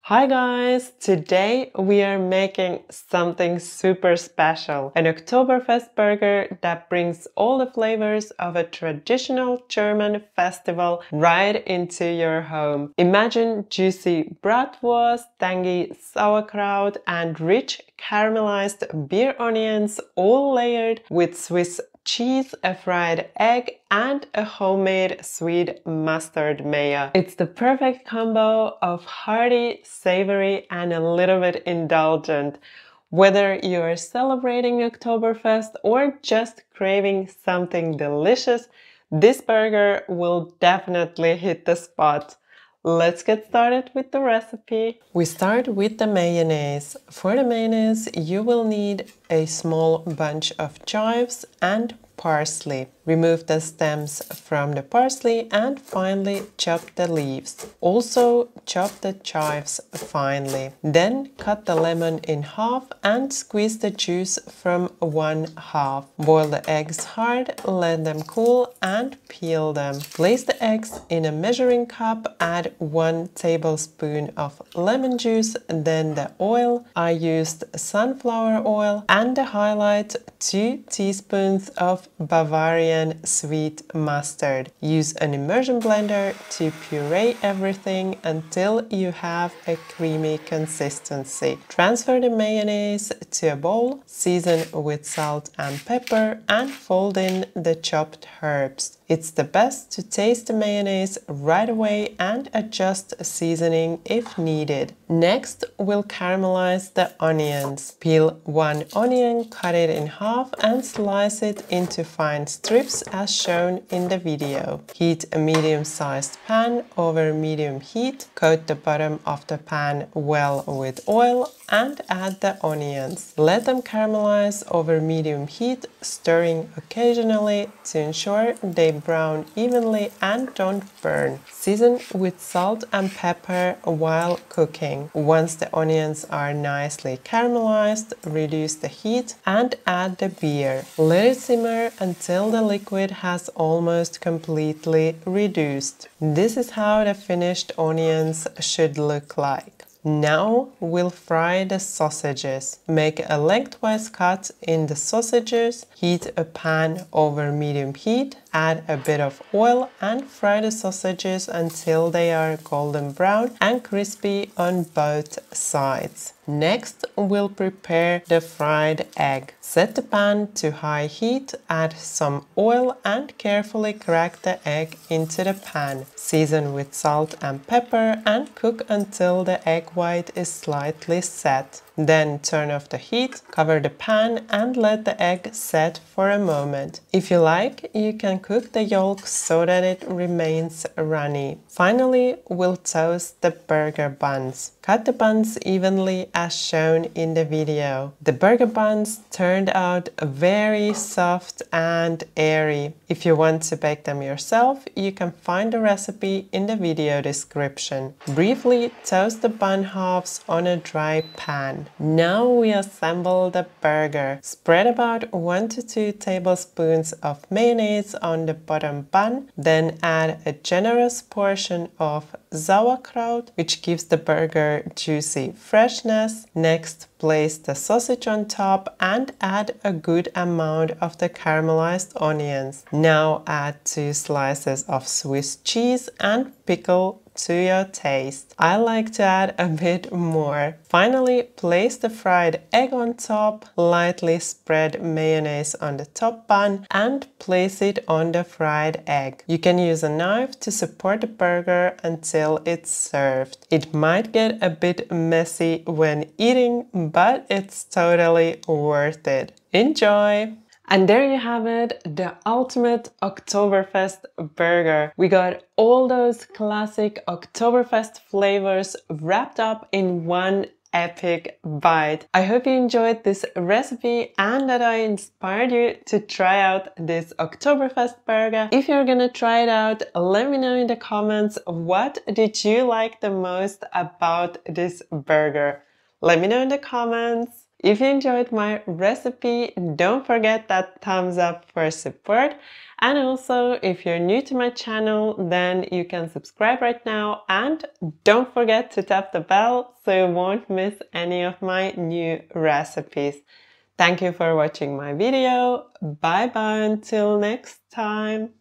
Hi guys! Today we are making something super special. An Oktoberfest burger that brings all the flavors of a traditional German festival right into your home. Imagine juicy bratwurst, tangy sauerkraut and rich caramelized beer onions all layered with Swiss cheese, a fried egg and a homemade sweet mustard mayo. It's the perfect combo of hearty, savory and a little bit indulgent. Whether you're celebrating Oktoberfest or just craving something delicious, this burger will definitely hit the spot. Let's get started with the recipe. We start with the mayonnaise. For the mayonnaise, you will need a small bunch of chives and parsley. Remove the stems from the parsley and finely chop the leaves. Also chop the chives finely. Then cut the lemon in half and squeeze the juice from one half. Boil the eggs hard, let them cool and peel them. Place the eggs in a measuring cup, add 1 tablespoon of lemon juice, then the oil. I used sunflower oil and the highlight 2 teaspoons of Bavarian sweet mustard. Use an immersion blender to puree everything until you have a creamy consistency. Transfer the mayonnaise to a bowl, season with salt and pepper and fold in the chopped herbs. It's the best to taste the mayonnaise right away and adjust seasoning if needed. Next, we'll caramelize the onions. Peel 1 onion, cut it in half and slice it into fine strips as shown in the video. Heat a medium-sized pan over medium heat. Coat the bottom of the pan well with oil and add the onions. Let them caramelize over medium heat, stirring occasionally to ensure they brown evenly and don't burn. Season with salt and pepper while cooking. Once the onions are nicely caramelized, reduce the heat and add the beer. Let it simmer until the liquid has almost completely reduced. This is how the finished onions should look like. Now we'll fry the sausages. Make a lengthwise cut in the sausages, heat a pan over medium heat, add a bit of oil and fry the sausages until they are golden brown and crispy on both sides. Next, we'll prepare the fried egg. Set the pan to high heat, add some oil and carefully crack the egg into the pan. Season with salt and pepper and cook until the egg white is slightly set. Then turn off the heat, cover the pan and let the egg set for a moment. If you like, you can cook the yolk so that it remains runny. Finally, we'll toast the burger buns. Cut the buns evenly as shown in the video. The burger buns turned out very soft and airy. If you want to bake them yourself, you can find the recipe in the video description. Briefly toast the bun halves on a dry pan. Now we assemble the burger. Spread about 1 to 2 tablespoons of mayonnaise on the bottom bun, then add a generous portion of sauerkraut, which gives the burger juicy freshness. Next, place the sausage on top and add a good amount of the caramelized onions. Now add 2 slices of Swiss cheese and pickle to your taste. I like to add a bit more. Finally, place the fried egg on top, lightly spread mayonnaise on the top bun and place it on the fried egg. You can use a knife to support the burger until it's served. It might get a bit messy when eating, but it's totally worth it. Enjoy! And there you have it, the ultimate Oktoberfest burger. We got all those classic Oktoberfest flavors wrapped up in one epic bite. I hope you enjoyed this recipe and that I inspired you to try out this Oktoberfest burger. If you're gonna try it out, let me know in the comments what did you like the most about this burger. Let me know in the comments. If you enjoyed my recipe, don't forget that thumbs up for support. And also, if you're new to my channel, then you can subscribe right now and don't forget to tap the bell so you won't miss any of my new recipes. Thank you for watching my video. Bye bye until next time.